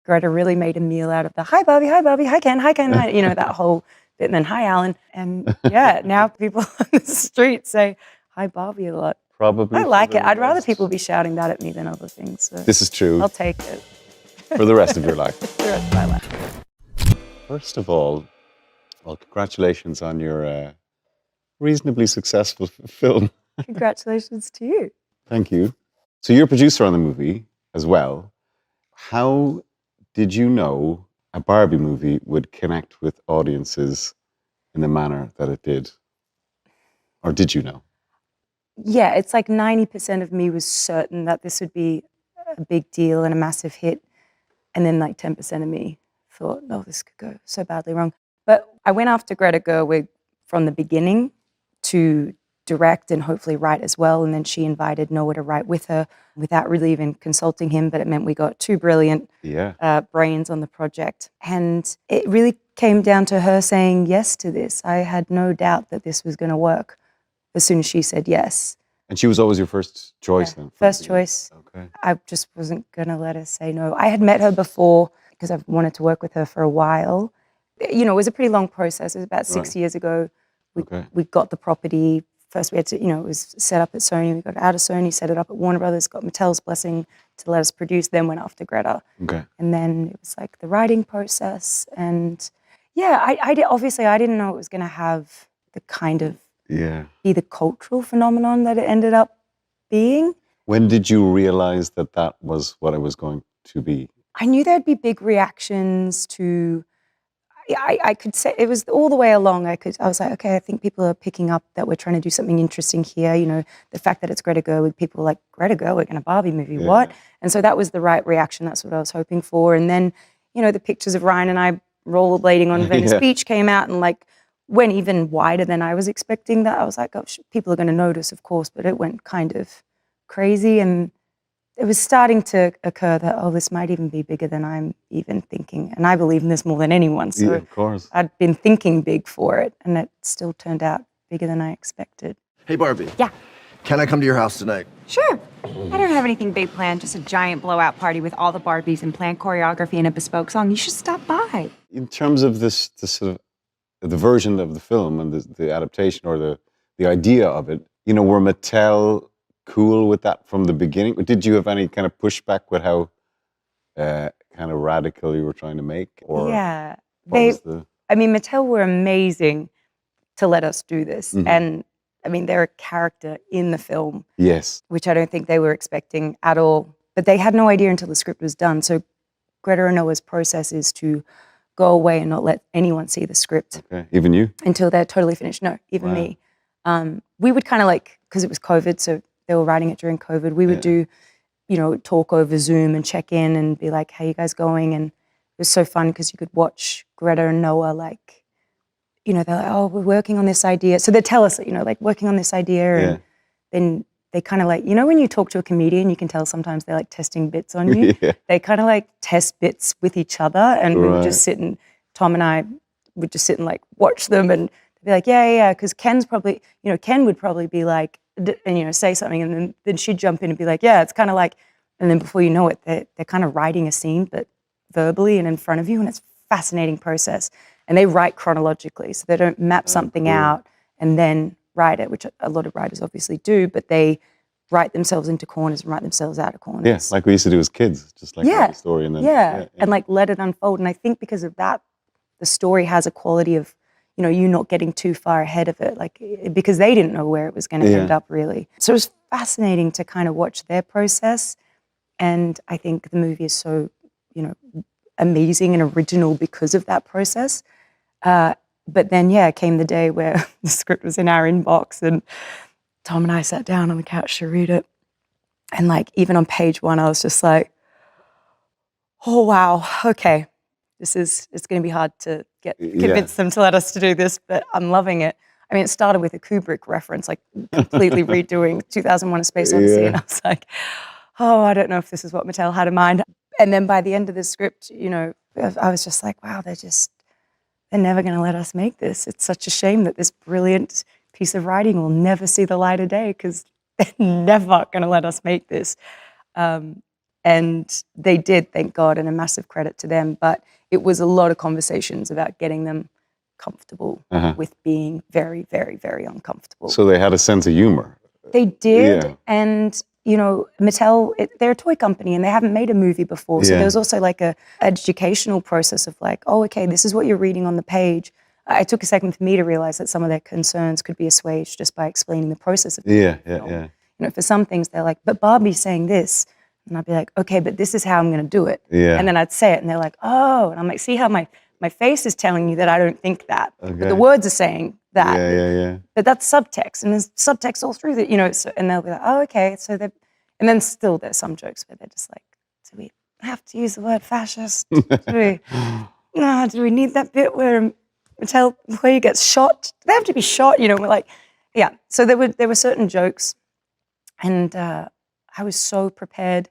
Greta really made a meal out of the hi Barbie, hi Ken, hi, that whole bit, and then hi Alan. And yeah, now people on the street say hi Barbie a lot. Probably. I like it. I'd rather people be shouting that at me than other things. So this is true. I'll take it. For the rest of your life. For the rest of my life. First of all, well, congratulations on your reasonably successful film. Congratulations to you. Thank you. So you're a producer on the movie as well. How did you know a Barbie movie would connect with audiences in the manner that it did? Or did you know? Yeah, it's like 90% of me was certain that this would be a big deal and a massive hit. And then like 10% of me thought, no, this could go so badly wrong. But I went after Greta Gerwig from the beginning to direct and hopefully write as well. And then she invited Noah to write with her without really even consulting him. But it meant we got two brilliant brains on the project. And it really came down to her saying yes to this. I had no doubt that this was going to work as soon as she said yes. And she was always your first choice then? First choice. Okay. I just wasn't going to let her say no. I had met her before because I've wanted to work with her for a while. It was a pretty long process. It was about 6 years ago. We got the property. First we had to, it was set up at Sony. We got it out of Sony, set it up at Warner Brothers, got Mattel's blessing to let us produce, then went after Greta. Okay. And then it was like the writing process. And yeah, obviously I didn't know it was going to have the kind of be the cultural phenomenon that it ended up being. When did you realize that that was what it was going to be? I knew there'd be big reactions to, I could say, it was all the way along, I was like, okay, I think people are picking up that we're trying to do something interesting here. The fact that it's Greta Gerwig, people were like, Greta Gerwig in a Barbie movie, what? And so that was the right reaction. That's what I was hoping for. And then, the pictures of Ryan and I rollerblading on Venice Beach came out and like, went even wider than I was expecting that. I was like, oh, people are going to notice, of course, but it went kind of crazy. And it was starting to occur that, oh, this might even be bigger than I'm even thinking. And I believe in this more than anyone. So of course. I'd been thinking big for it, and it still turned out bigger than I expected. Hey, Barbie. Yeah. Can I come to your house tonight? Sure. I don't have anything big planned, just a giant blowout party with all the Barbies and planned choreography and a bespoke song. You should stop by. In terms of this sort of the version of the film and the adaptation or the idea of it, were Mattel cool with that from the beginning? Did you have any kind of pushback with how kind of radical you were trying to make? Or yeah. Mattel were amazing to let us do this. Mm-hmm. And they're a character in the film. Yes. Which I don't think they were expecting at all. But they had no idea until the script was done. So Greta and Noah's process is to go away and not let anyone see the script. Okay, even you? Until they're totally finished. No, even me. We would kind of because it was COVID, so they were writing it during COVID. We would do, talk over Zoom and check in and be like, how you guys going? And it was so fun because you could watch Greta and Noah they're like, oh, we're working on this idea. So they'd tell us, working on this idea. And then they kind of when you talk to a comedian, you can tell sometimes they're testing bits on you. They kind of test bits with each other, and we would just sit and Tom and I would just sit and watch them and be like, yeah, because Ken's probably, Ken would probably be like, and say something, and then she'd jump in and be like, yeah, it's kind of and then before you know it, they're kind of writing a scene, but verbally and in front of you, and it's a fascinating process. And they write chronologically, so they don't map something out and then write it, which a lot of writers obviously do, but they write themselves into corners and write themselves out of corners. Yeah, like we used to do as kids, just write the story and then... and let it unfold. And I think because of that, the story has a quality of, you not getting too far ahead of it, because they didn't know where it was going to end up, really. So it was fascinating to kind of watch their process. And I think the movie is so, amazing and original because of that process. But then, came the day where the script was in our inbox, and Tom and I sat down on the couch to read it. And even on page 1, I was just like, oh, wow, okay. It's going to be hard to convince them to let us to do this, but I'm loving it. It started with a Kubrick reference, completely redoing 2001: A Space Odyssey. And I was like, oh, I don't know if this is what Mattel had in mind. And then by the end of the script, I was just like, wow, they're never going to let us make this. It's such a shame that this brilliant piece of writing will never see the light of day because they're never going to let us make this. And they did, thank God, and a massive credit to them. But it was a lot of conversations about getting them comfortable with being very, very, very uncomfortable. So they had a sense of humor. They did. Yeah. And, you know, Mattel, they're a toy company and they haven't made a movie before. So Yeah. there was also like a educational process of like, oh, okay, this is what you're reading on the page. It took a second for me to realize that some of their concerns could be assuaged just by explaining the process of Yeah. You know, for some things they're like, but Barbie's saying this. And I'd be like, okay, but this is how I'm going to do it. Yeah. And then I'd say it and they're like, oh. And I'm like, see how my face is telling you that I don't think that. Okay. But the words are saying that. Yeah. But that's subtext. And there's subtext all through that, you know. So, and they'll be like, oh, okay. So and then still there's some jokes where they're just like, do we have to use the word fascist? Do we need that bit where Mattel employee gets shot? Do they have to be shot? You know, we're like, yeah. So there were certain jokes. And I was so prepared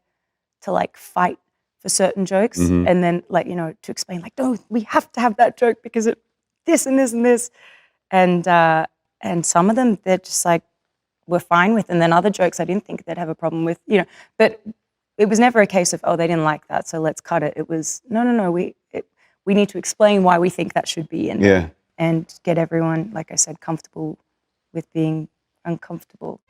to like fight for certain jokes, and then like, you know, to explain like, no, we have to have that joke because it this and this and this, and some of them they're just like we're fine with, and then other jokes I didn't think they'd have a problem with, you know. But it was never a case of, oh, they didn't like that, so let's cut it. It was no, we need to explain why we think that should be in, and get everyone, like I said, comfortable with being uncomfortable.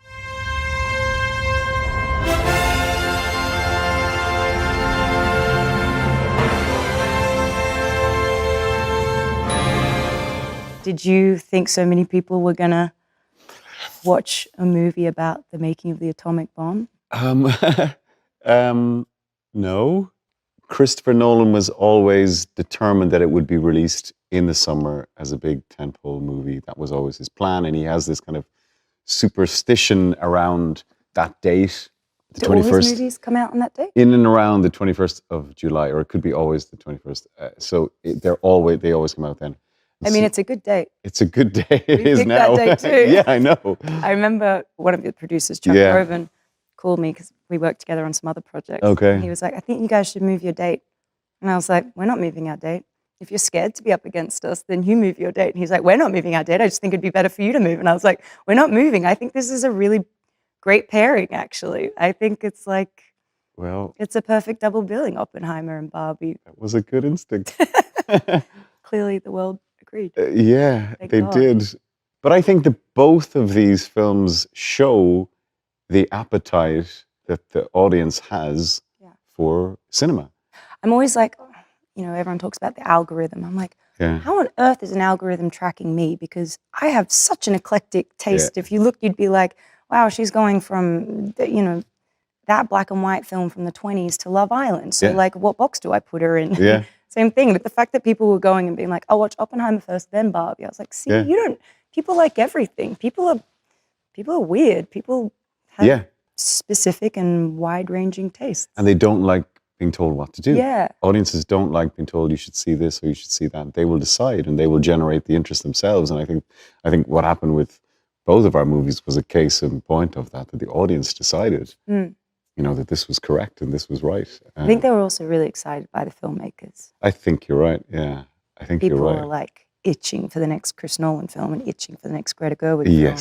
Did you think so many people were gonna watch a movie about the making of the atomic bomb? No. Christopher Nolan was always determined that it would be released in the summer as a big tentpole movie. That was always his plan, and he has this kind of superstition around that date, the 21st. Do all his movies come out on that date? In and around the 21st of July, or it could be always the 21st. They always come out then. I mean, it's a good date. It's a good day. It is picked now. that date too. Yeah, I know. I remember one of the producers, Chuck Groven, called me because we worked together on some other projects. Okay. And he was like, I think you guys should move your date. And I was like, we're not moving our date. If you're scared to be up against us, then you move your date. And he's like, we're not moving our date. I just think it'd be better for you to move. And I was like, we're not moving. I think this is a really great pairing, actually. I think it's like, well, it's a perfect double billing, Oppenheimer and Barbie. That was a good instinct. Clearly the world agreed. Yeah, Thank they God. did. But I think that both of these films show the appetite that the audience has for cinema. I'm always like, you know, everyone talks about the algorithm. I'm like, how on earth is an algorithm tracking me? Because I have such an eclectic taste. If you look, you'd be like, wow, she's going from, you know, that black and white film from the 20s to Love Island. So like, what box do I put her in? Yeah. Same thing. But the fact that people were going and being like, I'll watch Oppenheimer first, then Barbie. I was like, see, you don't, people like everything. People are weird. People have specific and wide-ranging tastes. And they don't like being told what to do. Yeah. Audiences don't like being told you should see this or you should see that. They will decide and they will generate the interest themselves. And I think what happened with both of our movies was a case in point of that the audience decided, you know, that this was correct and this was right. I think they were also really excited by the filmmakers. I think you're right. Yeah, I think People you're right. are like itching for the next Chris Nolan film and itching for the next Greta Gerwig film.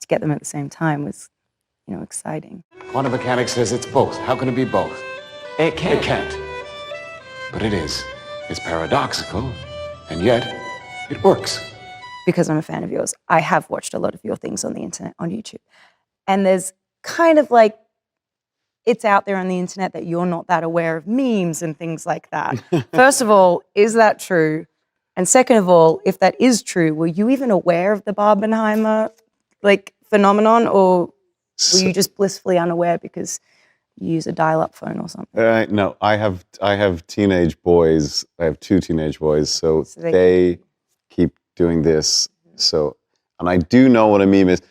To get them at the same time was, you know, exciting. Quantum mechanics says it's both. How can it be both? It can't. It can't. But it is. It's paradoxical, and yet it works. Because I'm a fan of yours, I have watched a lot of your things on the internet, on YouTube. And there's kind of like, it's out there on the internet that you're not that aware of memes and things like that. First of all, is that true? And second of all, if that is true, were you even aware of the Barbenheimer like phenomenon, or were you just blissfully unaware because you use a dial-up phone or something? No, I have teenage boys. I have 2 teenage boys, so they keep doing this. So, and I do know what a meme is.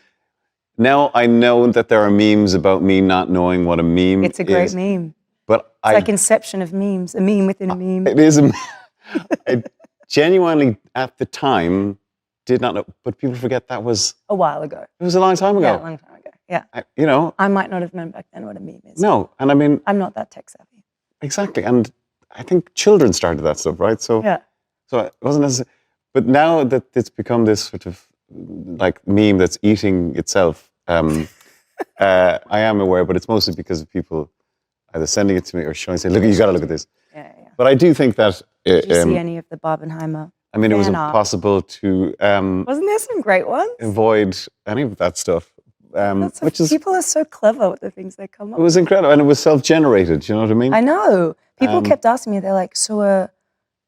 Now I know that there are memes about me not knowing what a meme is. It's a great meme. But it's like inception of memes, a meme within a meme. It is. I genuinely, at the time, did not know. But people forget that was a while ago. It was a long time ago. Yeah, a long time ago. Yeah. You know. I might not have known back then what a meme is. No, and I mean. I'm not that tech savvy. Exactly, and I think children started that stuff, right? So. Yeah. So it wasn't necessarily. But now that it's become this sort of like meme that's eating itself, I am aware, but it's mostly because of people either sending it to me or showing, saying, look, you got to look at this. Yeah, yeah. But I do think that, Did you see any of the Barbenheimer? I mean, it was fan art? impossible to Wasn't there some great ones? avoid any of that stuff. Which is, People are so clever with the things they come up it was incredible. And it was self-generated, you know what I mean? I know. People kept asking me, they're like, so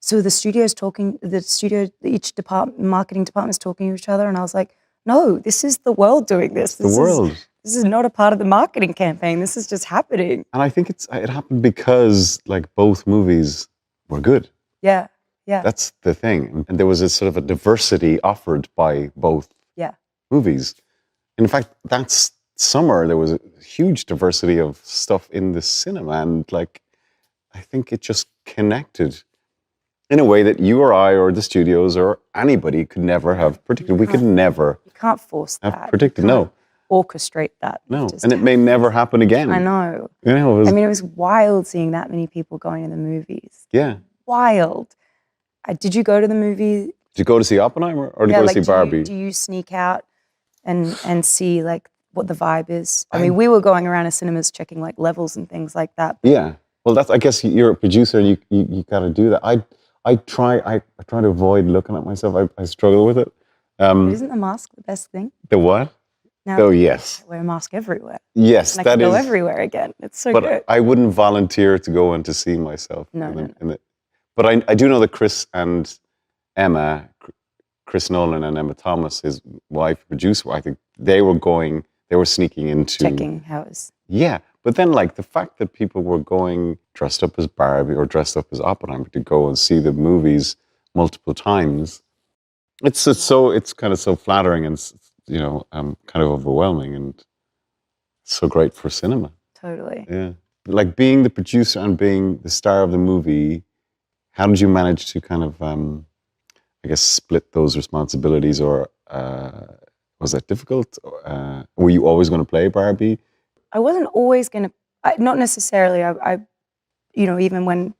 the studio's talking, each marketing department's talking to each other. And I was like, no, this is the world doing this. The world. This is not a part of the marketing campaign. This is just happening. And I think it happened because like both movies were good. Yeah, yeah. That's the thing. And there was a sort of a diversity offered by both movies. In fact, that summer, there was a huge diversity of stuff in the cinema. And like, I think it just connected in a way that you or I or the studios or anybody could never have predicted. We could never You can't force have that. predicted. No. Orchestrate that. No. Just And it may never happen again. I know. You know, I mean, it was wild seeing that many people going to the movies. yeah. Wild. Did you go to the movie? Did you go to see Oppenheimer or did you go to see Barbie? Do you sneak out and see like what the vibe is? I mean, we were going around a cinemas checking like levels and things like that. Yeah. Well, I guess you're a producer and you got to do that. I try to avoid looking at myself. I struggle with it. Isn't the mask the best thing? The what? Now, Oh, yes. I wear a mask everywhere. Yes, And I that can go is. everywhere again. It's so But good. I wouldn't volunteer to go and to see myself. No. But I do know that Chris and Emma, Chris Nolan and Emma Thomas, his wife, producer, I think they were sneaking into... Checking how it's... Yeah. But then like the fact that people were going dressed up as Barbie or dressed up as Oppenheimer to go and see the movies multiple times, it's kind of so flattering and, you know, kind of overwhelming and so great for cinema. Totally. Yeah. Like being the producer and being the star of the movie, how did you manage to kind of, I guess, split those responsibilities, or was that difficult? Were you always going to play Barbie? I wasn't always going to, not necessarily. I, you know, even when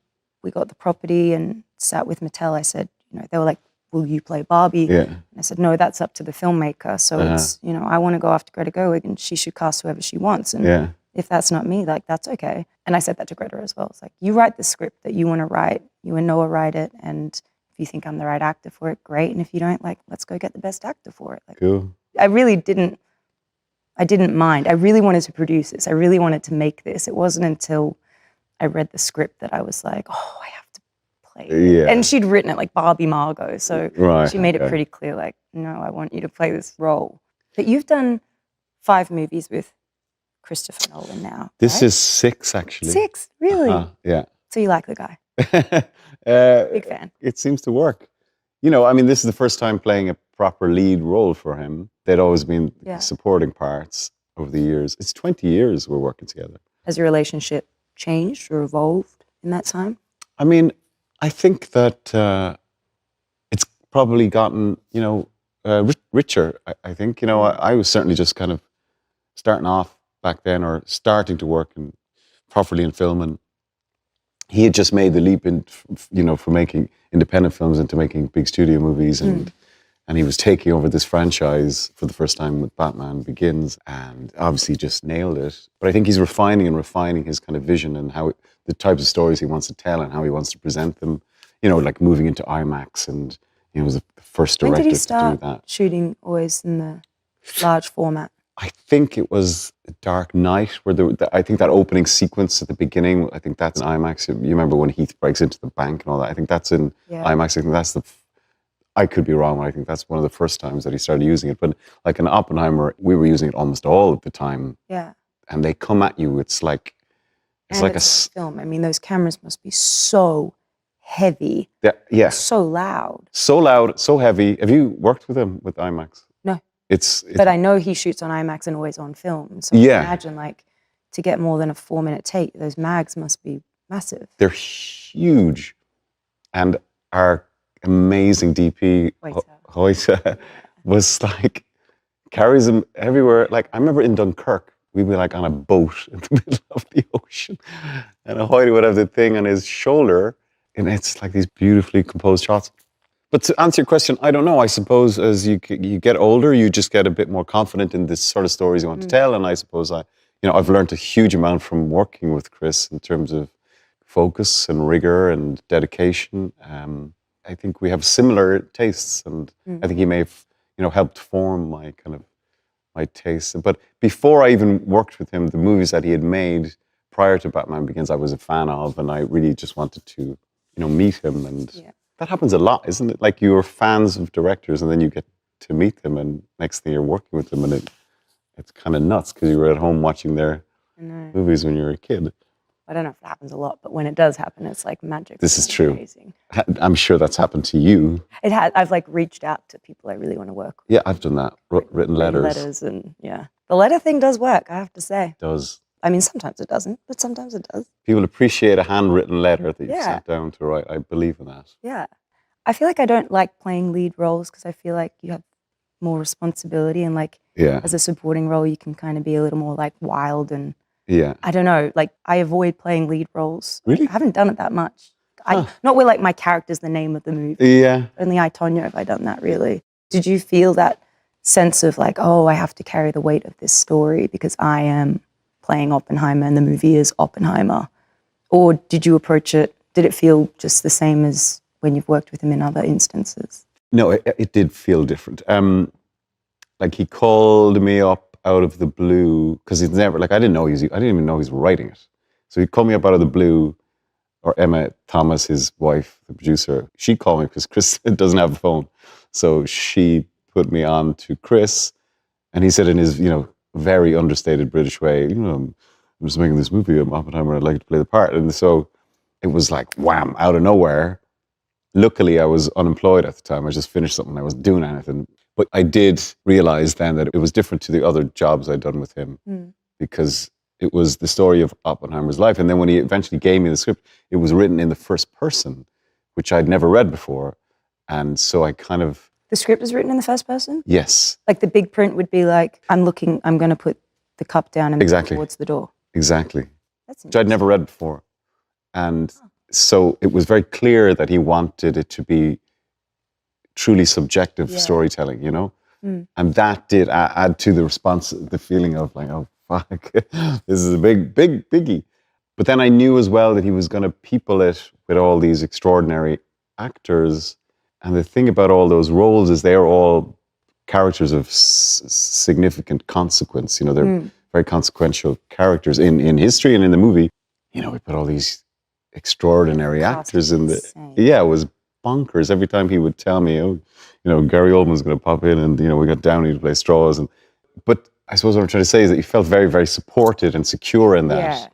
we got the property and sat with Mattel, I said, you know, they were like, will you play Barbie? Yeah. And I said, no, that's up to the filmmaker. So it's, you know, I want to go after Greta Gerwig and she should cast whoever she wants. And if that's not me, like, that's okay. And I said that to Greta as well. It's like, you write the script that you want to write, you and Noah write it. And if you think I'm the right actor for it, great. And if you don't, like, let's go get the best actor for it. Like, Cool. I didn't mind. I really wanted to produce this. I really wanted to make this. It wasn't until I read the script that I was like, oh, I have to play it. Yeah. And she'd written it like Barbie Margot. So Right, she made okay. it pretty clear, like, no, I want you to play this role. But you've done 5 movies with Christopher Nolan now. This right? is 6, actually. 6? Really? Yeah. So you like the guy? Big fan. It seems to work. You know, I mean, this is the first time playing a proper lead role for him. They'd always been supporting parts over the years. It's 20 years we're working together. Has your relationship changed or evolved in that time? I mean, I think that it's probably gotten, you know, richer, I think. You know, I was certainly just kind of starting off back then, or starting to work properly in film, and he had just made the leap in, you know, from making independent films into making big studio movies, and he was taking over this franchise for the first time with Batman Begins, and obviously just nailed it. But I think he's refining his kind of vision and how the types of stories he wants to tell and how he wants to present them. You know, like moving into IMAX, and you know, was the first director When did he to start do that. shooting always in the large format? I think it was Dark Knight, where I think that opening sequence at the beginning, I think that's in IMAX. You remember when Heath breaks into the bank and all that? I think that's in IMAX. I think that's I could be wrong, but I think that's one of the first times that he started using it. But like in Oppenheimer, we were using it almost all of the time. Yeah. And they come at you, it's like a film. I mean, those cameras must be so heavy. Yeah. So loud. So loud, so heavy. Have you worked with him with IMAX? No. It's but I know he shoots on IMAX and always on film. So Yeah. imagine, like, to get more than a 4-minute take, those mags must be massive. They're huge. And our amazing DP, Hoyta, was like, carries him everywhere. Like, I remember in Dunkirk, we'd be like on a boat in the middle of the ocean, and Hoyta would have the thing on his shoulder, and it's like these beautifully composed shots. But to answer your question, I don't know. I suppose as you get older, you just get a bit more confident in this sort of stories you want to tell. And I suppose I've learned a huge amount from working with Chris in terms of focus and rigor and dedication. I think we have similar tastes, and I think he may have, helped form my tastes. But before I even worked with him, the movies that he had made prior to Batman Begins, I was a fan of, and I really just wanted to, meet him. And that happens a lot, isn't it? Like, you're fans of directors, and then you get to meet them, and next thing you're working with them, and it's kind of nuts because you were at home watching their movies when you were a kid. I don't know if it happens a lot, but when it does happen, it's like magic. This is true. Amazing. I'm sure that's happened to you. It has. I've like reached out to people I really want to work with. Yeah, I've done that. Written letters. And the letter thing does work, I have to say. It does. I mean, sometimes it doesn't, but sometimes it does. People appreciate a handwritten letter that you sat down to write. I believe in that. Yeah. I feel like I don't like playing lead roles because I feel like you have more responsibility, and like as a supporting role, you can kind of be a little more like wild and I don't know, like I avoid playing lead roles. Really? I haven't done it that much. Not where like my character's the name of the movie. Yeah. Only I, Tonya, have I done that really. Did you feel that sense of like, oh, I have to carry the weight of this story because I am playing Oppenheimer and the movie is Oppenheimer? Or did you approach it, did it feel just the same as when you've worked with him in other instances? No, it did feel different. Like, he called me up out of the blue, because he's never, like, I didn't even know he's writing it. So he called me up out of the blue, or Emma Thomas, his wife, the producer, she called me because Chris doesn't have a phone. So she put me on to Chris, and he said in his, very understated British way, I'm just making this movie, I'm Oppenheimer, I'd like to play the part. And so it was like, wham, out of nowhere. Luckily, I was unemployed at the time. I just finished something. I wasn't doing anything. But I did realize then that it was different to the other jobs I'd done with him because it was the story of Oppenheimer's life. And then when he eventually gave me the script, it was written in the first person, which I'd never read before. And so I kind of... The script is written in the first person? Yes. Like the big print would be like, I'm going to put the cup down and move towards the door. Exactly. That's which I'd never read before. And so it was very clear that he wanted it to be truly subjective storytelling, and that did add to the response, the feeling of like, oh fuck, this is a big biggie. But then I knew as well that he was going to people it with all these extraordinary actors, and the thing about all those roles is they're all characters of significant consequence. They're very consequential characters in history and in the movie. We put all these extraordinary actors in the it was bonkers. Every time he would tell me, Gary Oldman's going to pop in, and we got Downey to play Straws, but I suppose what I'm trying to say is that you felt very, very supported and secure in that,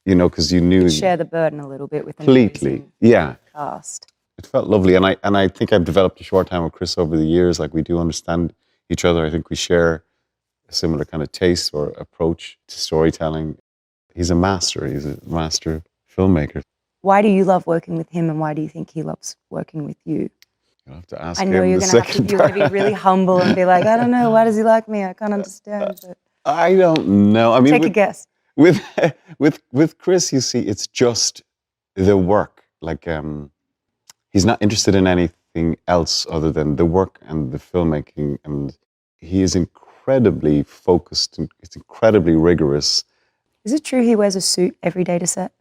because you knew you'd share the burden a little bit with completely, cast. It felt lovely, and I think I've developed a short time with Chris over the years. Like, we do understand each other. I think we share a similar kind of taste or approach to storytelling. He's a master. He's a master filmmaker. Why do you love working with him, and why do you think he loves working with you? You'll have to ask I know him you're going to be really humble and be like, I don't know, why does he like me? I can't understand. But I don't know. I mean, take a guess. With Chris, you see, it's just the work. Like, he's not interested in anything else other than the work and the filmmaking, and he is incredibly focused and it's incredibly rigorous. Is it true he wears a suit every day to set?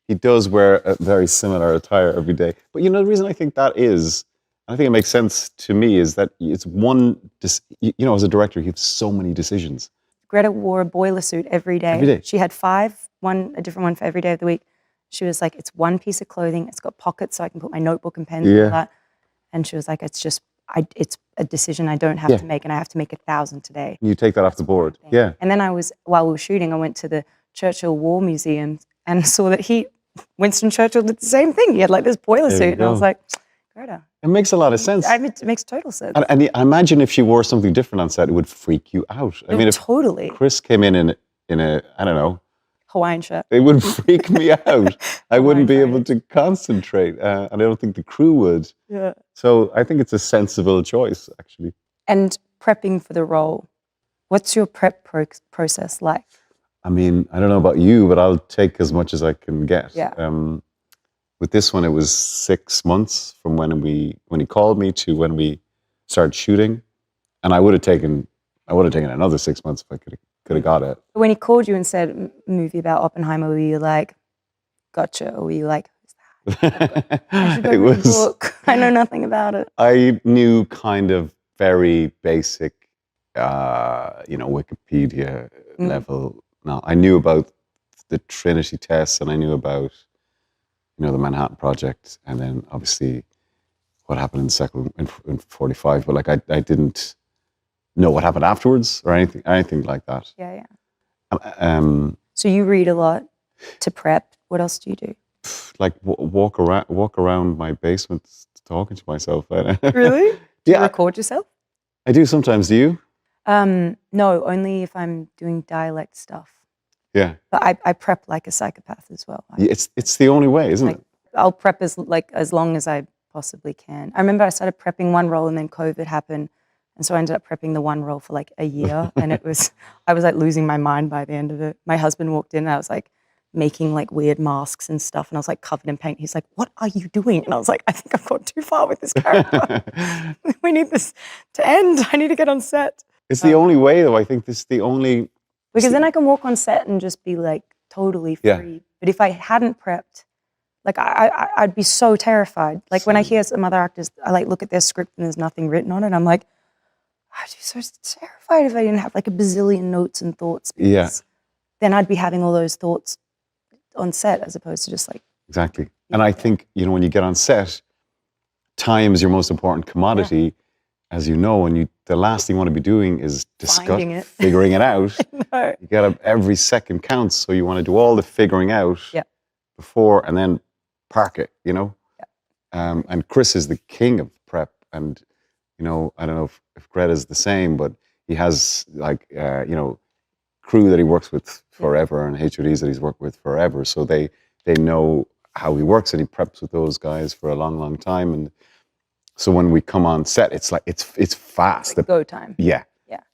He does wear a very similar attire every day. But the reason I think that is, I think it makes sense to me, is that it's as a director, you have so many decisions. Greta wore a boiler suit every day. Every day. She had 5, a different one for every day of the week. She was like, it's one piece of clothing. It's got pockets so I can put my notebook and pens and all that. And she was like, it's it's a decision I don't have to make, and I have to make 1,000 today. You take that off the board. Yeah. And then while we were shooting, I went to the Churchill War Museum and saw that Winston Churchill did the same thing. He had like this boiler suit, and I was like, Greta. It makes a lot of sense. It makes total sense. And I imagine if she wore something different on set, it would freak you out. I mean, if totally. Chris came in a, I don't know, Hawaiian shirt. It would freak me out. I wouldn't be able to concentrate, and I don't think the crew would. Yeah. So I think it's a sensible choice, actually. And prepping for the role, what's your prep process like? I mean, I don't know about you, but I'll take as much as I can get. Yeah. With this one, it was 6 months from when he called me to when we started shooting, and I would have taken another 6 months if I could have could have got it. When he called you and said movie about Oppenheimer, were you like, gotcha? Or were you like, who's that? I should go It read the was. book. I know nothing about it. I knew kind of very basic, Wikipedia level. Now I knew about the Trinity tests, and I knew about, the Manhattan Project, and then obviously what happened in the second in 45. But like I didn't know what happened afterwards or anything like that. Yeah. Um, So you read a lot to prep. What else do you do? like walk around my basement talking to myself. Really? Do you record yourself? I do sometimes. Do you? No, only if I'm doing dialect stuff. Yeah. But I prep like a psychopath as well. It's the only way, isn't it? I'll prep as long as I possibly can. I remember I started prepping one role and then COVID happened. And so I ended up prepping the one role for like a year. And I was like losing my mind by the end of it. My husband walked in and I was like making like weird masks and stuff. And I was like covered in paint. He's like, what are you doing? And I was like, I think I've gone too far with this character. We need this to end. I need to get on set. It's the only way though. I think this is the only... Because then I can walk on set and just be like totally free. Yeah. But if I hadn't prepped, like I'd be so terrified. Like when I hear some other actors, I like look at their script and there's nothing written on it. I'm like, I'd be so terrified if I didn't have like a bazillion notes and thoughts. Because then I'd be having all those thoughts on set as opposed to just like... Exactly. And I think, when you get on set, time is your most important commodity, as you know, and the last thing you want to be doing is figuring it out. You got every second counts, so you want to do all the figuring out before and then park it, And Chris is the king of prep, and I don't know if Greta's the same, but he has like crew that he works with forever and HODs that he's worked with forever, so they know how he works, and he preps with those guys for a long time. And so when we come on set, it's like it's fast. Like go time. Yeah.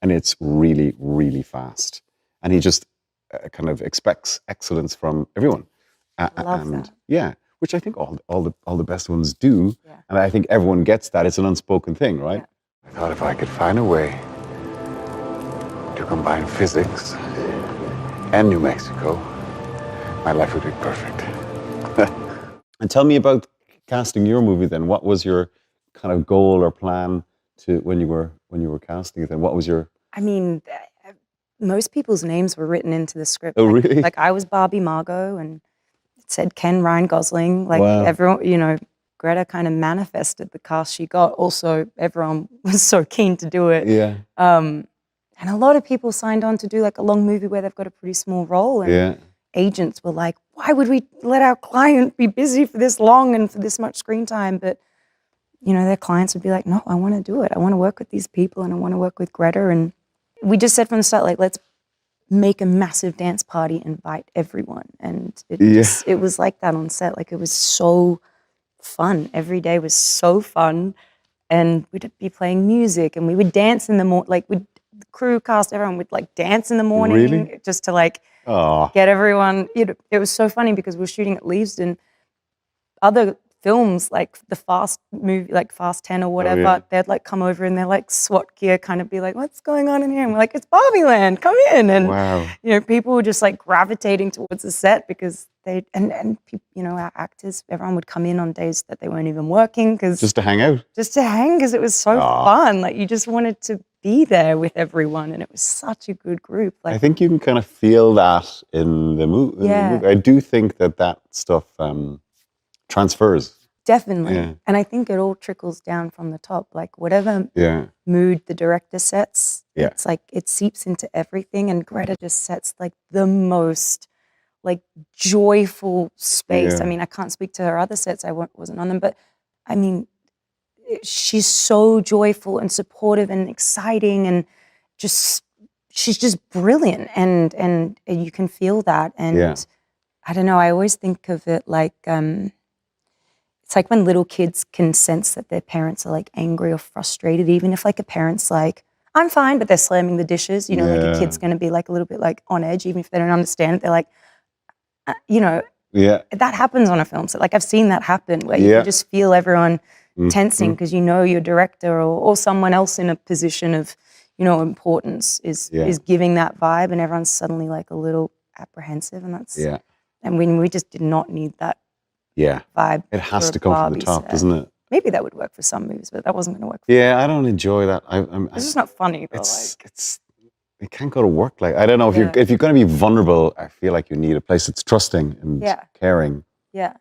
And it's really, really fast. And he just kind of expects excellence from everyone. I love that. Yeah, which I think all the best ones do. Yeah. And I think everyone gets that. It's an unspoken thing, right? Yeah. I thought if I could find a way to combine physics and New Mexico, my life would be perfect. And tell me about casting your movie then. What was your kind of goal or plan to when you were casting it? Then what was your... I mean, most people's names were written into the script. Oh, really? Like I was Barbie Margot, and it said Ken Ryan Gosling. Like wow. Everyone, Greta kind of manifested the cast she got. Also, everyone was so keen to do it. Yeah. And a lot of people signed on to do like a long movie where they've got a pretty small role. And agents were like, why would we let our client be busy for this long and for this much screen time? But, their clients would be like, no, I want to do it. I want to work with these people and I want to work with Greta. And we just said from the start, like, let's make a massive dance party, invite everyone. And it was like that on set. Like, it was so fun. Every day was so fun. And we'd be playing music and we would dance in the morning. Like, the crew cast, everyone would like dance in the morning. Really? Just to like get everyone. It was so funny because we were shooting at Leavesden. Other films like the Fast movie, like Fast 10 or whatever, they'd like come over and they're like SWAT gear kind of be like, what's going on in here? And we're like, it's Barbie Land, come in. And wow. People were just like gravitating towards the set because they and our actors, everyone would come in on days that they weren't even working just to hang out. Just to hang because it was so fun. Like you just wanted to be there with everyone, and it was such a good group. Like, I think you can kind of feel that in the movie. I do think that stuff transfers. Definitely. Yeah. And I think it all trickles down from the top. Like whatever mood the director sets, it's like it seeps into everything. And Greta just sets like the most like joyful space. Yeah. I mean, I can't speak to her other sets. I wasn't on them, but I mean, she's so joyful and supportive and exciting and she's just brilliant. And you can feel that. And I don't know, I always think of it like, it's like when little kids can sense that their parents are like angry or frustrated, even if like a parent's like, I'm fine, but they're slamming the dishes, like a kid's going to be like a little bit like on edge, even if they don't understand it. They're like, that happens on a film. So like I've seen that happen where you can just feel everyone tensing because your director or someone else in a position of, importance is giving that vibe, and everyone's suddenly like a little apprehensive, and that's and we just did not need that vibe. It has for to a come from Barbie the top, set. doesn't it? Maybe that would work for some movies, but that wasn't going to work. For Yeah, I don't enjoy that. It's just not funny though. It's it can't go to work. Like, I don't know, if you're going to be vulnerable, I feel like you need a place that's trusting and caring. Yeah.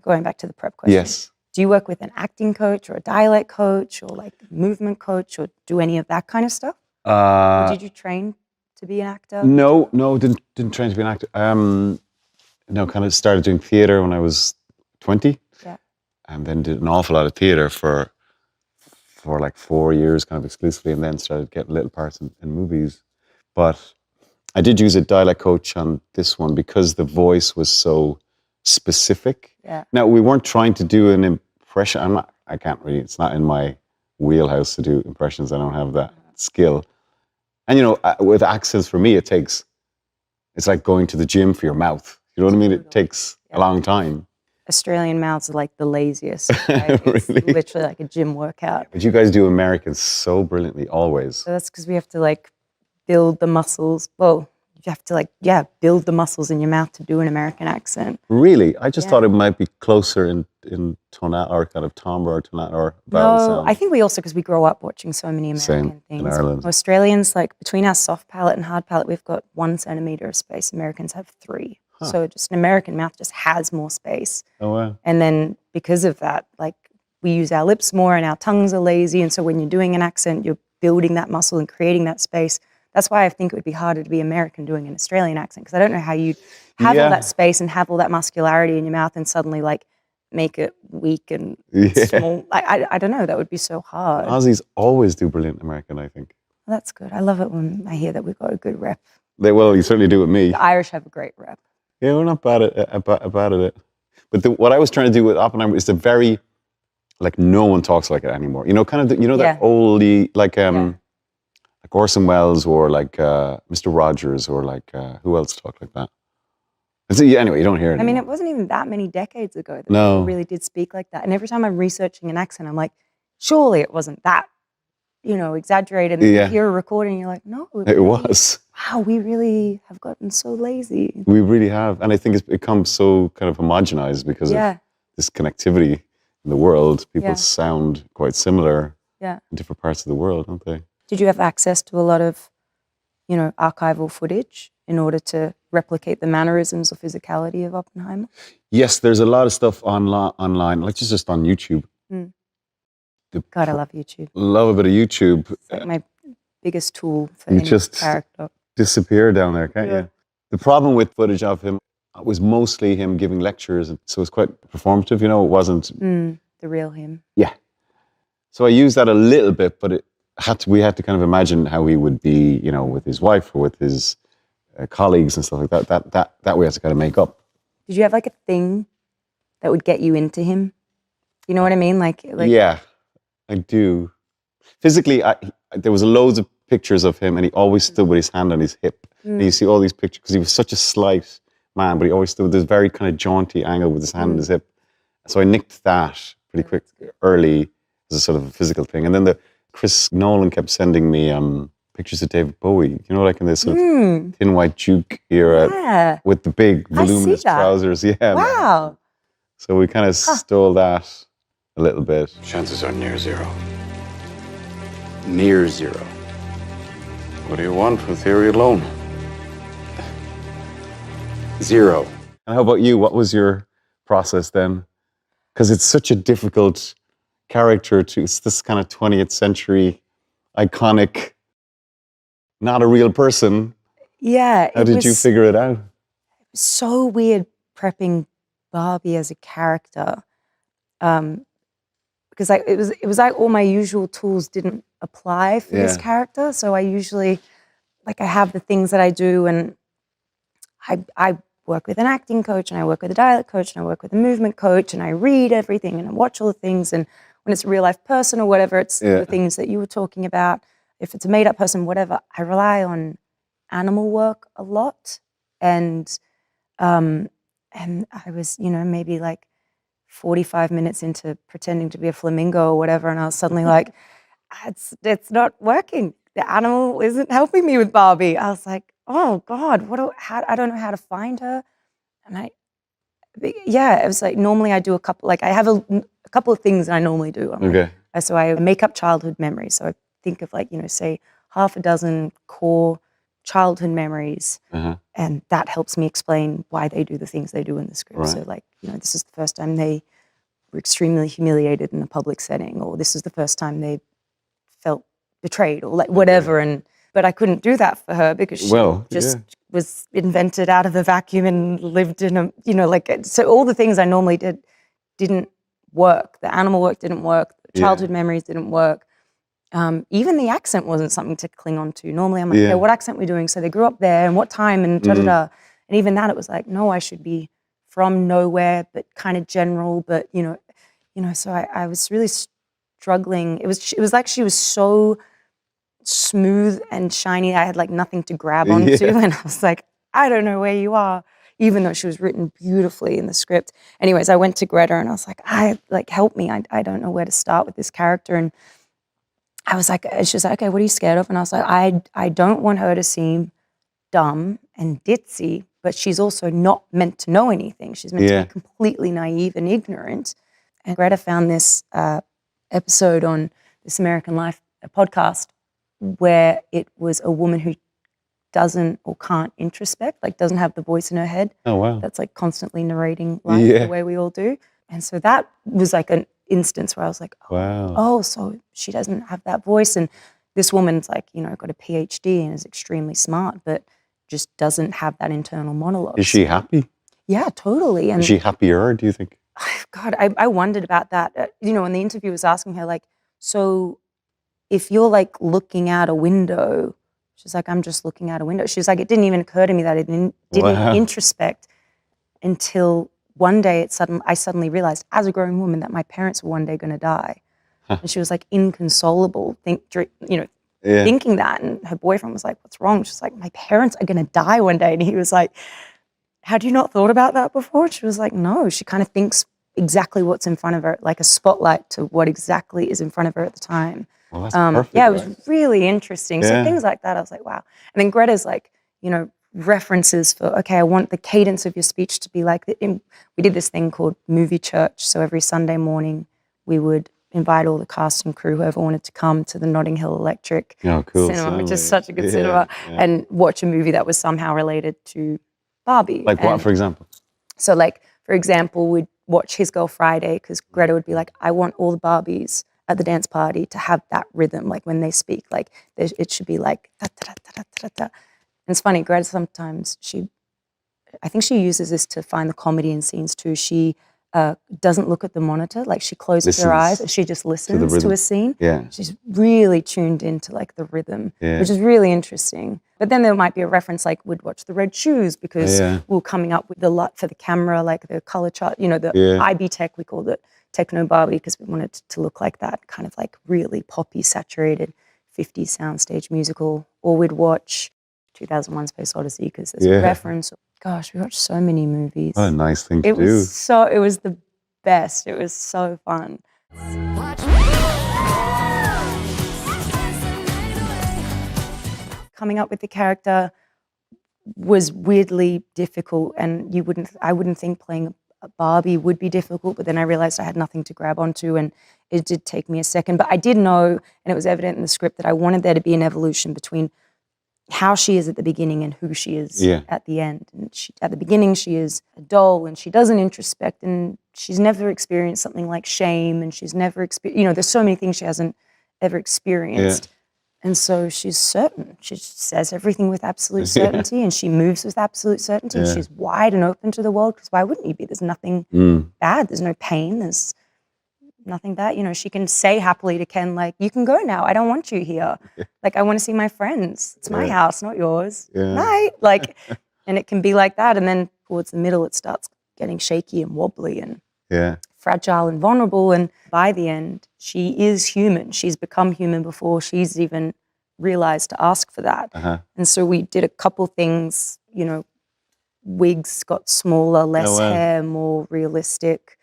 Going back to the prep question. Yes. Do you work with an acting coach or a dialect coach or like movement coach or do any of that kind of stuff? Or did you train to be an actor? No, didn't train to be an actor. No, kind of started doing theater when I was 20. Yeah. And then did an awful lot of theater for like 4 years, kind of exclusively, and then started getting little parts in movies. But I did use a dialect coach on this one because the voice was so specific. Yeah. Now, we weren't trying to do an impression. I can't really, it's not in my wheelhouse to do impressions. I don't have that skill. And, with accents, for me, it's like going to the gym for your mouth. You know what I mean? It takes a long time. Australian mouths are like the laziest. Right? It's Really? literally like a gym workout. But you guys do Americans so brilliantly, always. So that's because we have to like build the muscles. Well, you have to like, build the muscles in your mouth to do an American accent. Really? I just thought it might be closer in tonality or kind of timbre or tonality or vowel sound. I think we also, because we grow up watching so many American things. In Ireland. Australians, like between our soft palate and hard palate, we've got 1 centimeter of space. Americans have 3. So just an American mouth just has more space. Oh, wow. And then because of that, like we use our lips more and our tongues are lazy. And so when you're doing an accent, you're building that muscle and creating that space. That's why I think it would be harder to be American doing an Australian accent, because I don't know how you'd have all that space and have all that muscularity in your mouth and suddenly like make it weak and small. I don't know. That would be so hard. Aussies always do brilliant American, I think. Well, that's good. I love it when I hear that we've got a good rep. Well, you certainly do with me. The Irish have a great rep. Yeah, we're not bad at it. But what I was trying to do with Oppenheimer is the very, like, no one talks like it anymore. Kind of, that oldie, like Orson Welles or like Mr. Rogers or like, who else talked like that? So, anyway, you don't hear it. I mean, it wasn't even that many decades ago that people really did speak like that. And every time I'm researching an accent, I'm like, surely it wasn't that, exaggerated. And you hear a recording and you're like, no. It was. Wow, we really have gotten so lazy. We really have. And I think it's become so kind of homogenized because of this connectivity in the world. People sound quite similar in different parts of the world, don't they? Did you have access to a lot of, archival footage in order to replicate the mannerisms or physicality of Oppenheimer? Yes, there's a lot of stuff online, like just on YouTube. God, I love YouTube. Love a bit of YouTube. It's like my biggest tool for any character. Disappear down there, can't you? The problem with footage of him was mostly him giving lectures, so it was quite performative, it wasn't... the real him. Yeah. So I used that a little bit, but we had to kind of imagine how he would be, with his wife or with his colleagues and stuff like that. That we had to kind of make up. Did you have like a thing that would get you into him? You know what I mean? Like yeah, I do. Physically, there was loads of pictures of him, and he always stood with his hand on his hip. And you see all these pictures because he was such a slight man, but he always stood with this very kind of jaunty angle with his hand on his hip. So I nicked that pretty quick, early, as a sort of a physical thing. And then Chris Nolan kept sending me pictures of David Bowie, like in this sort of thin white Duke era with the big voluminous trousers. Yeah. Wow. Man. So we kind of stole that a little bit. Chances are near zero. Near zero. What do you want from theory alone? 0. And how about you? What was your process then? Because it's such a difficult character it's this kind of 20th century iconic, not a real person. Yeah. How did you figure it out? So weird prepping Barbie as a character. Because it was like all my usual tools didn't apply for this character. So I usually, I have the things that I do, and I work with an acting coach, and I work with a dialect coach, and I work with a movement coach, and I read everything, and I watch all the things. And when it's a real life person or whatever, it's the things that you were talking about. If it's a made up person, whatever, I rely on animal work a lot. And I was, maybe 45 minutes into pretending to be a flamingo or whatever, and I was suddenly like, it's not working. the animal isn't helping me with Barbie. I was like, oh God, I don't know how to find her. And it was like, normally I do a couple, like I have a couple of things I normally do. So I make up childhood memories. So I think of like, say half a dozen core childhood memories. And that helps me explain why they do the things they do in the script. Right. So like, this is the first time they were extremely humiliated in a public setting, or this is the first time they felt betrayed, or like whatever. But I couldn't do that for her because she was invented out of a vacuum and lived in a, so all the things I normally did didn't work. The animal work didn't work. The childhood memories didn't work. Even the accent wasn't something to cling on to. Normally I'm like, okay, what accent are we doing? So they grew up there and what time and da-da-da. And even that, it was like, no, I should be from nowhere, but kind of general, but so I was really struggling. It was like she was so smooth and shiny. I had like nothing to grab onto. And I was like, I don't know where you are, even though she was written beautifully in the script. Anyways, I went to Greta and I was like, help me. I don't know where to start with this character. And I was like, she was like, okay, what are you scared of? And I was like, I don't want her to seem dumb and ditzy, but she's also not meant to know anything. She's meant to be completely naive and ignorant. And Greta found this episode on This American Life, a podcast, where it was a woman who doesn't or can't introspect, like doesn't have the voice in her head. Oh, wow. That's like constantly narrating life the way we all do. And so that was like an instance where I was like, oh, so she doesn't have that voice. And this woman's like, got a PhD and is extremely smart, but just doesn't have that internal monologue. Is she happy? Yeah, totally. And is she happier, do you think? God, I wondered about that. When the interviewer was asking her, like, so if you're like looking out a window, she's like, I'm just looking out a window. She's like, it didn't even occur to me that I didn't introspect until one day I suddenly realized as a grown woman that my parents were one day going to die. And she was like inconsolable, thinking that. And her boyfriend was like, what's wrong? She's like, my parents are going to die one day. And he was like, had you not thought about that before? She was like, no. She kind of thinks exactly what's in front of her, like a spotlight to what exactly is in front of her at the time. Well, that's perfect. Yeah, it was really interesting. So things like that, I was like, wow. And then Greta's like, references for, okay, I want the cadence of your speech to be like, we did this thing called movie church. So every Sunday morning we would invite all the cast and crew, whoever wanted to come to the Notting Hill Electric Cinema, which is such a good cinema, and watch a movie that was somehow related to Barbie. Like what, for example? So like, for example, we'd watch His Girl Friday because Greta would be like, I want all the Barbies at the dance party to have that rhythm, like when they speak, like it should be like da, da, da, da, da, da. And it's funny, Greta sometimes I think she uses this to find the comedy in scenes too. She doesn't look at the monitor, like she closes her eyes and she just listens to a scene. Yeah. She's really tuned into like the rhythm, which is really interesting. But then there might be a reference like we'd watch The Red Shoes because we were coming up with the LUT for the camera, like the color chart, the IB Tech, we called it Techno Barbie because we wanted it to look like that, kind of like really poppy, saturated 50s soundstage musical. Or we'd watch 2001 Space Odyssey because there's a reference. Gosh, we watched so many movies. What a nice thing to do. It was the best. It was so fun. Coming up with the character was weirdly difficult, and I wouldn't think playing a Barbie would be difficult, but then I realized I had nothing to grab onto, and it did take me a second. But I did know, and it was evident in the script, that I wanted there to be an evolution between how she is at the beginning and who she is at the end. And at the beginning, she is a doll and she doesn't introspect and she's never experienced something like shame and she's never experienced, there's so many things she hasn't ever experienced. Yeah. And so she's certain. She says everything with absolute certainty and she moves with absolute certainty. Yeah. She's wide and open to the world because why wouldn't you be? There's nothing bad. There's no pain. There's nothing bad. She can say happily to Ken, like, you can go now. I don't want you here. Like, I want to see my friends. It's my house, not yours. Night. Like, and it can be like that. And then towards the middle, it starts getting shaky and wobbly and fragile and vulnerable. And by the end, she is human. She's become human before she's even realized to ask for that. And so we did a couple things, wigs got smaller, less hair, more realistic.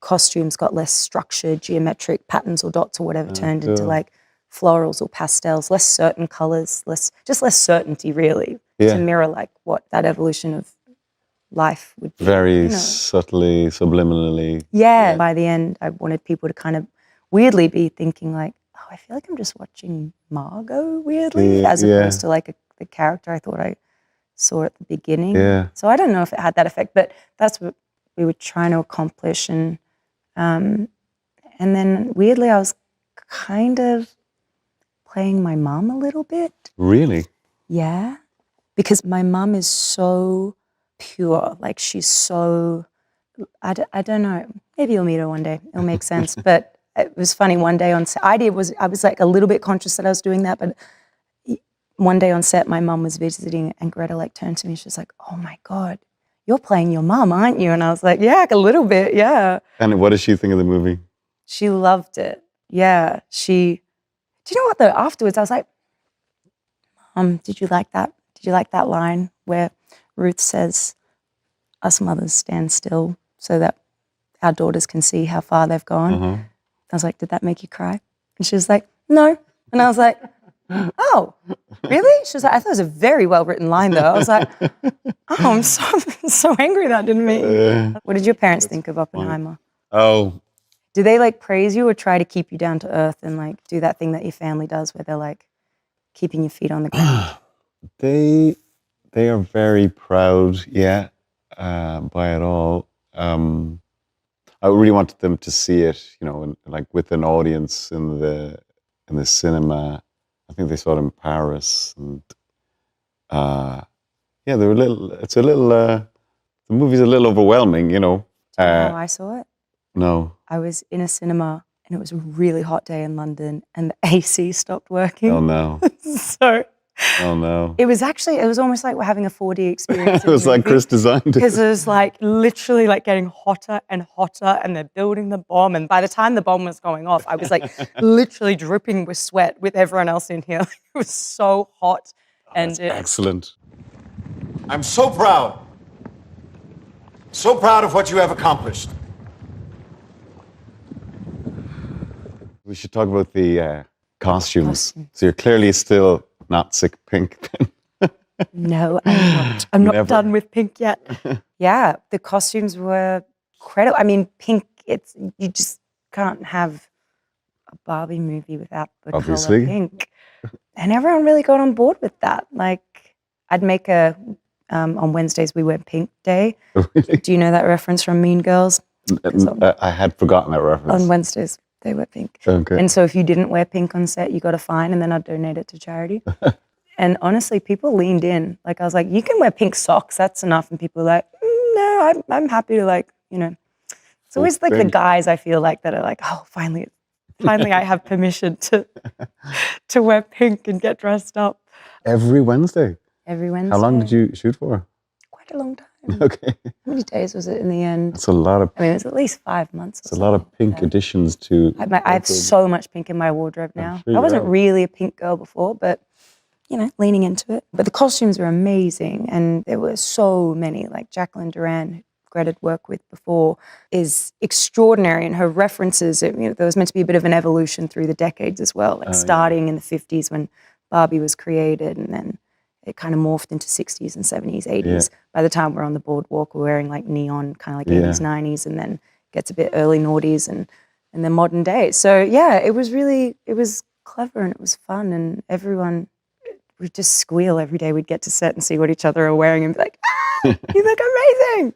Costumes got less structured, geometric patterns or dots or whatever, turned into like florals or pastels, less certain colors, less certainty really, Yeah. to mirror like what that evolution of life would be. Very you know. subtly, subliminally. Yeah. By the end, I wanted people to kind of weirdly be thinking like, oh, I feel like I'm just watching Margot weirdly, as opposed to like the character I thought I saw at the beginning. Yeah. So I don't know if it had that effect, but that's what we were trying to accomplish. And then weirdly, I was kind of playing my mom a little bit. Really? Yeah. Because my mom is so pure. Like she's so, I don't know. Maybe you'll meet her one day. It'll make sense. But it was funny one day on set. I was like a little bit conscious that I was doing that, but one day on set, my mom was visiting and Greta like turned to me. She was like, oh my God, you're playing your mom, aren't you? And I was like, yeah, like a little bit, yeah. And what does she think of the movie? She loved it. Yeah. Do you know what though? Afterwards, I was like, did you like that? Did you like that line where Ruth says, us mothers stand still so that our daughters can see how far they've gone? I was like, did that make you cry? And she was like, no. And I was like, oh, really? She was like, I thought it was a very well-written line, though. I was like, oh, I'm so angry that didn't make me. What did your parents think of Oppenheimer? Oh. Do they, like, praise you or try to keep you down to earth and, like, do that thing that your family does where they're, like, keeping your feet on the ground? They are very proud, by it all. I really wanted them to see it, you know, like with an audience in the cinema. I think they saw it in Paris, and they were the movie's a little overwhelming, you know. Do you know how I saw it? No. I was in a cinema and it was a really hot day in London and the AC stopped working. Oh no. So Oh no. it was almost like we're having a 4D experience. It was like Chris designed it. Because it was like literally like getting hotter and hotter and they're building the bomb. And by the time the bomb was going off, I was like literally dripping with sweat with everyone else in here. It was so hot. And Excellent. I'm so proud. So proud of what you have accomplished. We should talk about the costumes. So you're clearly still not sick pink then. No, I'm not. I'm not Never. done with pink yet. Yeah, the costumes were incredible. I mean, pink, you just can't have a Barbie movie without the Obviously. color pink. And everyone really got on board with that. Like, I'd make on Wednesdays we wear pink day. Really? Do you know that reference from Mean Girls? I had forgotten that reference. On Wednesdays, they wear pink. Okay. And so if you didn't wear pink on set, you got a fine and then I'd donate it to charity. And honestly, people leaned in. Like, I was like, you can wear pink socks, that's enough. And people were like, no, I'm happy to, like, you know. It's always like the guys I feel like that are like, oh, finally I have permission to wear pink and get dressed up. Every Wednesday? Every Wednesday. How long did you shoot for? Quite a long time. Okay. How many days was it in the end? That's a lot of... I mean, it was at least 5 months. It's a lot of pink additions to... I have so much pink in my wardrobe now. sure I wasn't you really a pink girl before, but, you know, leaning into it. But the costumes were amazing, and there were so many. Like Jacqueline Duran, who Greta worked with before, is extraordinary, and her references, there was meant to be a bit of an evolution through the decades as well, like starting in the 50s when Barbie was created, and then it kind of morphed into 60s and 70s, 80s. Yeah. By the time we're on the boardwalk, we're wearing like neon, kind of like 80s, 90s, and then gets a bit early noughties and then modern day. So yeah, it was clever and it was fun, and everyone would just squeal every day we'd get to set and see what each other are wearing and be like, ah, you look amazing.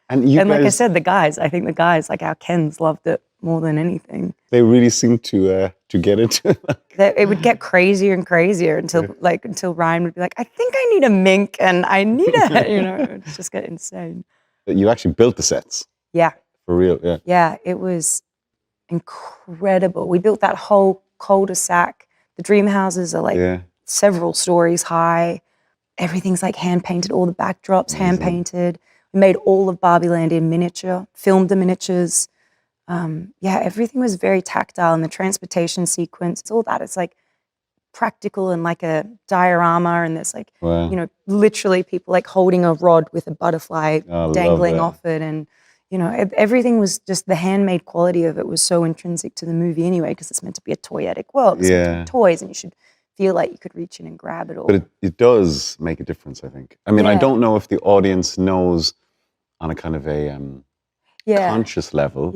And like I said, I think the guys, like our Kens, loved it more than anything. They really seemed to get into it. It would get crazier and crazier until Ryan would be like, I think I need a mink and I need it would just get insane. You actually built the sets. Yeah. For real, yeah. Yeah, it was incredible. We built that whole cul-de-sac. The dream houses are like several stories high. Everything's like hand-painted, all the backdrops hand-painted. We made all of Barbie Land in miniature, filmed the miniatures. Everything was very tactile, and the transportation sequence, all that. It's like practical and like a diorama, and there's like, literally people like holding a rod with a butterfly dangling off it, and you know, everything was just the handmade quality of it was so intrinsic to the movie anyway, because it's meant to be a toyetic world. It's meant to be toys, and you should feel like you could reach in and grab it all. But it does make a difference, I think. I mean, I don't know if the audience knows on a kind of a conscious level,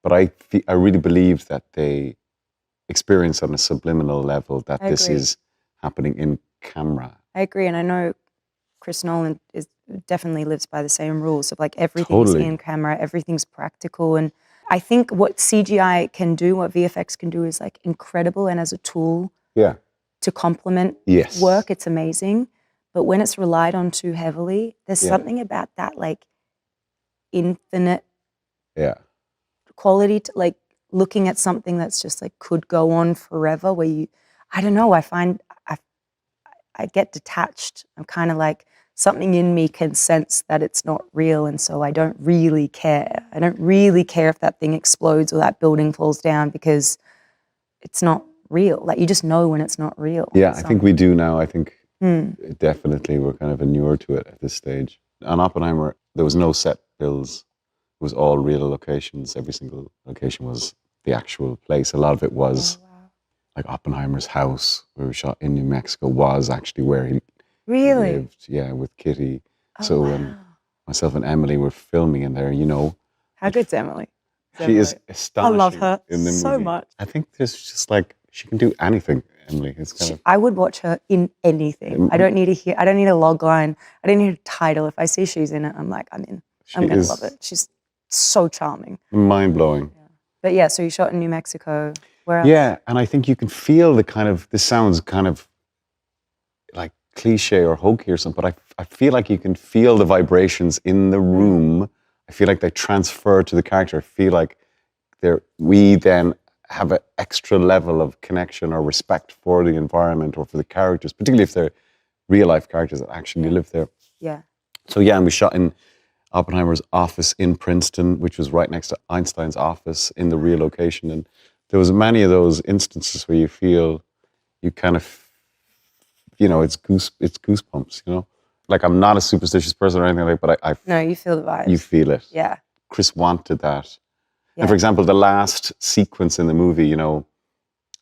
but I really believe that they experience on a subliminal level that this is happening in camera. I agree, and I know Chris Nolan definitely lives by the same rules of like everything's in camera, everything's practical, and I think what CGI can do, what VFX can do, is like incredible, and as a tool, to complement work, it's amazing. But when it's relied on too heavily, there's something about that like infinite quality to like looking at something that's just like could go on forever. Where you, I don't know, I find I get detached. I'm kind of like, something in me can sense that it's not real, and so I don't really care. I don't really care if that thing explodes or that building falls down, because it's not real. Like, you just know when it's not real. Yeah, I think we do now. I think definitely we're kind of inured to it at this stage. On Oppenheimer, there was no set bills. It was all real locations. Every single location was the actual place. A lot of it was like Oppenheimer's house, where we shot in New Mexico, was actually where he lived. Yeah, with Kitty. Myself and Emily were filming in there, you know. How good's Emily? She is astonishing. I love her in the movie. so much. I think there's just like, she can do anything, Emily. It's kind of... I would watch her in anything. I don't need I don't need a log line. I don't need a title. If I see she's in it, I'm like, I'm in. I'm going to love it. She's so charming. Mind-blowing. Yeah. But yeah, so you shot in New Mexico. Where else? Yeah, and I think you can feel the kind of, this sounds kind of like cliche or hokey or something, but I feel like you can feel the vibrations in the room. I feel like they transfer to the character. I feel like we then have an extra level of connection or respect for the environment or for the characters, particularly if they're real life characters that actually live there. Yeah. So yeah, and we shot in Oppenheimer's office in Princeton, which was right next to Einstein's office in the real location. And there was many of those instances where you feel, you kind of, you know, it's goosebumps, you know? Like, I'm not a superstitious person or anything like that, but No, you feel the vibes. You feel it. Yeah. Chris wanted that. Yeah. And for example, the last sequence in the movie, you know,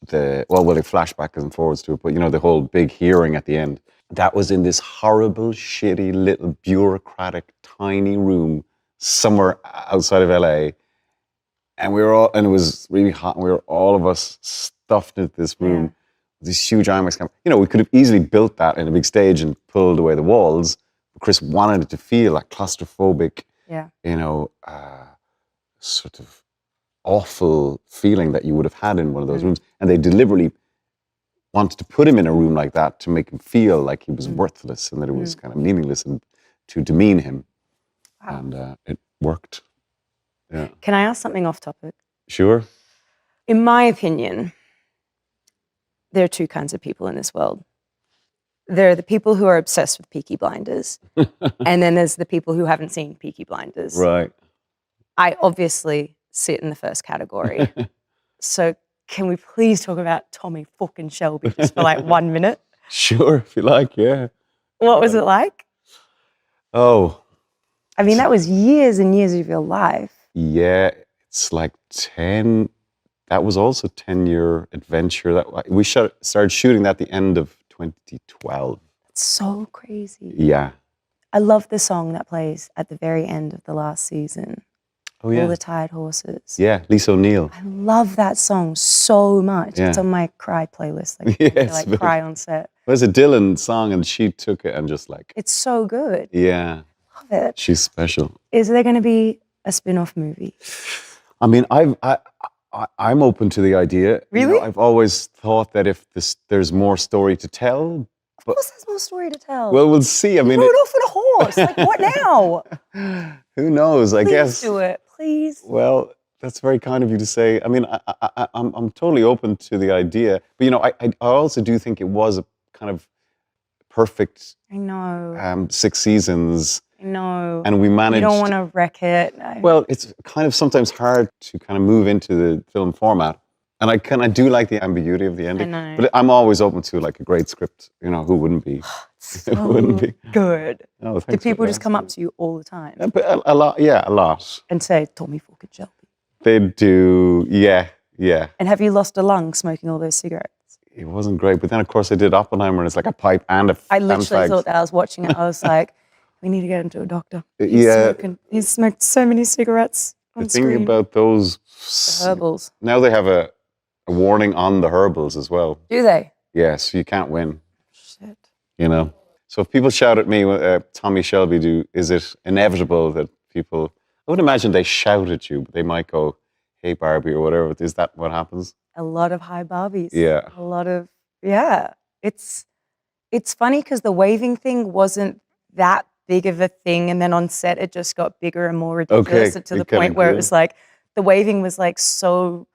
they flash backwards and forwards to it, but you know, the whole big hearing at the end, that was in this horrible, shitty, little bureaucratic, tiny room somewhere outside of LA. And it was really hot, and we were all of us stuffed into this room with this huge IMAX camera. You know, we could have easily built that in a big stage and pulled away the walls, but Chris wanted it to feel like claustrophobic, you know, sort of awful feeling that you would have had in one of those rooms. And they deliberately wanted to put him in a room like that to make him feel like he was worthless and that it was kind of meaningless, and to demean him. Wow. And it worked. Yeah. Can I ask something off topic? Sure. In my opinion, there are two kinds of people in this world. There are the people who are obsessed with Peaky Blinders, and then there's the people who haven't seen Peaky Blinders. Right. I obviously sit in the first category. So can we please talk about Tommy fucking Shelby just for like 1 minute? Sure, if you like, yeah. What was it like? Oh. I mean, that was years and years of your life. Yeah, it's like 10. That was also 10-year adventure. We started shooting that at the end of 2012. It's so crazy. Yeah. I love the song that plays at the very end of the last season. Oh, yeah. All the Tired Horses. Yeah, Lisa O'Neill. I love that song so much. Yeah. It's on my cry playlist. Like, cry on set. It was a Dylan song, and she took it and just like... It's so good. Yeah. Love it. She's special. Is there going to be a spin-off movie? I mean, I'm open to the idea. Really? You know, I've always thought that if there's more story to tell. Of course there's more story to tell. Well, we'll see. I mean, rode off on a horse. Like, what now? Who knows? I guess. Please do it. Please. Well, that's very kind of you to say. I mean, I'm totally open to the idea. But, you know, I also do think it was a kind of perfect... I know. 6 seasons. I know. And we managed... You don't want to wreck it. Well, it's kind of sometimes hard to kind of move into the film format. And I do like the ambiguity of the ending. know. But I'm always open to like a great script. You know, who wouldn't be? Who wouldn't be? Good. Oh, Do thanks people for just come up to you all the time Yeah, but a lot. Yeah, a lot. and say, Tommy fucking Shelby? They do. Yeah, yeah. And have you lost a lung smoking all those cigarettes? It wasn't great. But then, of course, I did Oppenheimer, and it's like a pipe and a. I and literally fags. thought that I was watching it. I was like, we need to get him to a doctor. Yeah. He's smoked so many cigarettes on The thing screen. about those Herbals. now they have a warning on the herbals as well. Do they? Yeah, so you can't win. Shit. You know. So if people shout at me, Tommy Shelby, is it inevitable that people? I would imagine they shout at you, but they might go, "Hey Barbie" or whatever. Is that what happens? A lot of high Barbies. Yeah. A lot of, yeah. It's funny because the waving thing wasn't that big of a thing. And then on set, it just got bigger and more ridiculous to the it kinda point where it grew. was like, the waving was like so,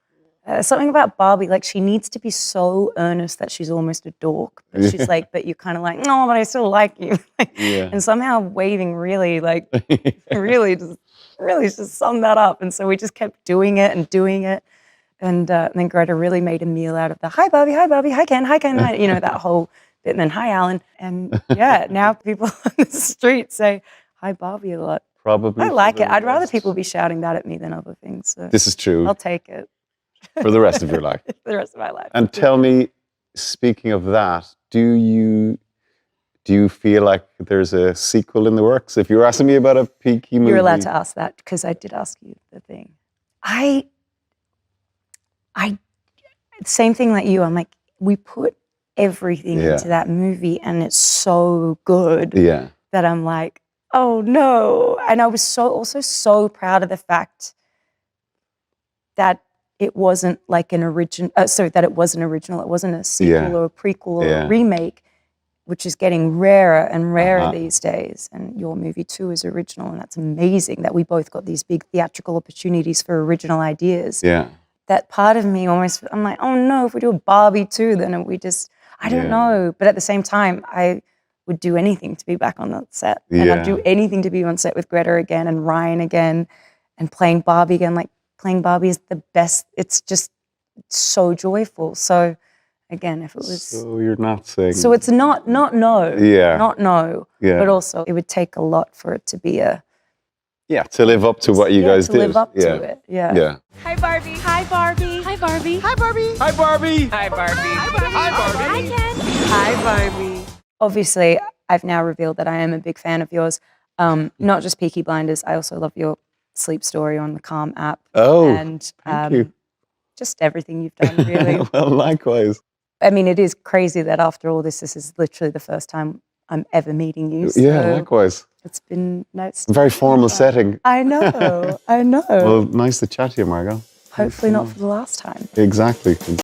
something about Barbie, like she needs to be so earnest that she's almost a dork. But she's like, but you're kind of like, no, but I still like you. Yeah. And somehow waving really like, really just summed that up. And so we just kept doing it and doing it. And then Greta really made a meal out of the hi Barbie, hi Ken, hi, you know, that whole bit. And then hi Alan. And yeah, now people on the street say hi Barbie a lot. Probably. I like it. for the I'd rather rest. people be shouting that at me than other things. So This is true I'll take it for the rest of your life. for the rest of my life. And tell me, speaking of that, do you feel like there's a sequel in the works? If you're asking me about a peaky movie, You're allowed to ask that because I did ask you the thing. I same thing like you. I'm like, we put everything Yeah. into that movie and it's so good Yeah. that I'm like, oh no. And I was also so proud of the fact that it wasn't like an original, that it wasn't original. It wasn't a sequel Yeah. or a prequel or Yeah. a remake, which is getting rarer and rarer Uh-huh. these days. And your movie too is original. And that's amazing that we both got these big theatrical opportunities for original ideas. Yeah. That part of me almost, I'm like, oh no, if we do a Barbie too, then we just, I don't Yeah. know. But at the same time, I would do anything to be back on that set. And Yeah. I'd do anything to be on set with Greta again and Ryan again and playing Barbie again. Like playing Barbie is the best. It's just so joyful. So again, if it was, So you're not saying. so it's not no. Yeah. Not no. Yeah. But also it would take a lot for it to be Yeah, to live up to what you guys to did. live up yeah. to it. Yeah. Yeah. Hi, Barbie. Hi, Barbie. Hi, Barbie. Hi, Barbie. Hi, Barbie. Hi, Barbie. Hi, Barbie. Ken. Hi, Barbie. Obviously, I've now revealed that I am a big fan of yours. Not just Peaky Blinders. I also love your Sleep Story on the Calm app. Oh, And thank you. just everything you've done, really. Well, likewise. I mean, it is crazy that after all this is literally the first time I'm ever meeting you. So Yeah, likewise. it's been nice. Very formal setting. I know. Well, nice to chat to you, Margot. Hopefully not for the last time. Exactly.